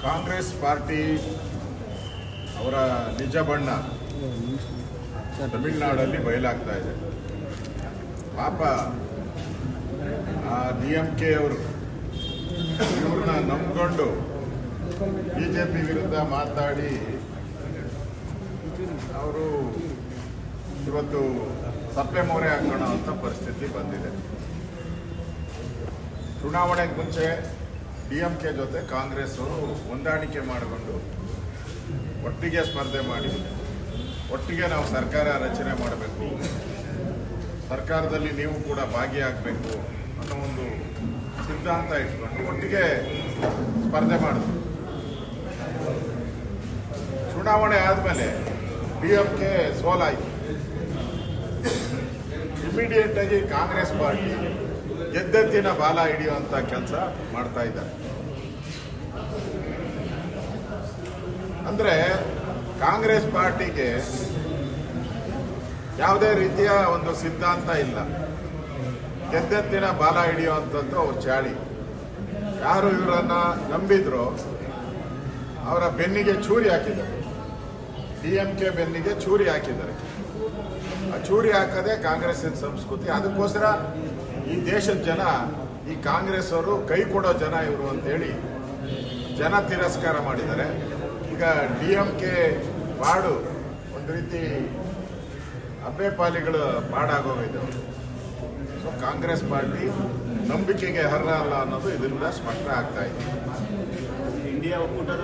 Congress party ಅವರ ನಿಜ ಬಣ್ಣ ತಮಿಳುನಾಡಲ್ಲಿ ಬಯಲಾಗ್ತಾ ಇದೆ. ಪಾಪ ಆ DMK ಅವರು ಇವ್ರನ್ನ ನಂಬಿಕೊಂಡು ಬಿಜೆಪಿ ವಿರುದ್ಧ ಮಾತಾಡಿ ಅವರು ಇವತ್ತು ಸಪ್ಪೆ ಮೋರೆ ಹಾಕೋಣ ಅಂತ ಪರಿಸ್ಥಿತಿ ಬಂದಿದೆ. ಚುನಾವಣೆಗೆ ಮುಂಚೆ DMK ಜೊತೆ ಕಾಂಗ್ರೆಸ್ ಅವರು ಹೊಂದಾಣಿಕೆ ಮಾಡಿಕೊಂಡು ಒಟ್ಟಿಗೆ ಸ್ಪರ್ಧೆ ಮಾಡಿ ಒಟ್ಟಿಗೆ ನಾವು ಸರ್ಕಾರ ರಚನೆ ಮಾಡಬೇಕು, ಸರ್ಕಾರದಲ್ಲಿ ನೀವು ಕೂಡ ಭಾಗಿಯಾಗಬೇಕು ಅನ್ನೋ ಒಂದು ಸಿದ್ಧಾಂತ ಇಟ್ಕೊಂಡು ಒಟ್ಟಿಗೆ ಸ್ಪರ್ಧೆ ಮಾಡಿದ್ರು. ಚುನಾವಣೆ ಆದಮೇಲೆ DMK ಸೋಲಾಯಿತು. ಇಮಿಡಿಯೇಟ್ ಆಗಿ ಕಾಂಗ್ರೆಸ್ ಪಾರ್ಟಿ ಗೆದ್ದೆತ್ತಿನ ಬಾಲ ಹಿಡಿಯುವಂತ ಕೆಲಸ ಮಾಡ್ತಾ ಇದ್ದಾರೆ. ಅಂದ್ರೆ ಕಾಂಗ್ರೆಸ್ ಪಾರ್ಟಿಗೆ ಯಾವುದೇ ರೀತಿಯ ಒಂದು ಸಿದ್ಧಾಂತ ಇಲ್ಲ. ಗೆದ್ದೆತ್ತಿನ ಬಾಲ ಹಿಡಿಯುವಂಥದ್ದು ಅವ್ರ ಚಾಳಿ. ಯಾರು ಇವರನ್ನ ನಂಬಿದ್ರು ಅವರ ಬೆನ್ನಿಗೆ ಚೂರಿ ಹಾಕಿದ್ದಾರೆ. DMK ಬೆನ್ನಿಗೆ ಚೂರಿ ಹಾಕಿದ್ದಾರೆ. ಆ ಚೂರಿ ಹಾಕದೆ ಕಾಂಗ್ರೆಸ್ಸಿನ ಸಂಸ್ಕೃತಿ. ಅದಕ್ಕೋಸ್ಕರ ಈ ದೇಶದ ಜನ ಈ ಕಾಂಗ್ರೆಸ್ ಅವರು ಕೈ ಕೊಡೋ ಜನ ಇವರು ಅಂತೇಳಿ ಜನ ತಿರಸ್ಕಾರ ಮಾಡಿದ್ದಾರೆ. ಈಗ DMK ಪಾಡು ಒಂದು ರೀತಿ ಅಬ್ಬೆಪಾಲಿಗಳು ಪಾಡಾಗೋಗಿದೆ. ಸೊ ಕಾಂಗ್ರೆಸ್ ಪಾರ್ಟಿ ನಂಬಿಕೆಗೆ ಅರ್ಹ ಅಲ್ಲ ಅನ್ನೋದು ಇದರಿಂದ ಸ್ಪಷ್ಟ ಆಗ್ತಾ ಇದೆ. ಇಂಡಿಯಾ ಒಕ್ಕೂಟದ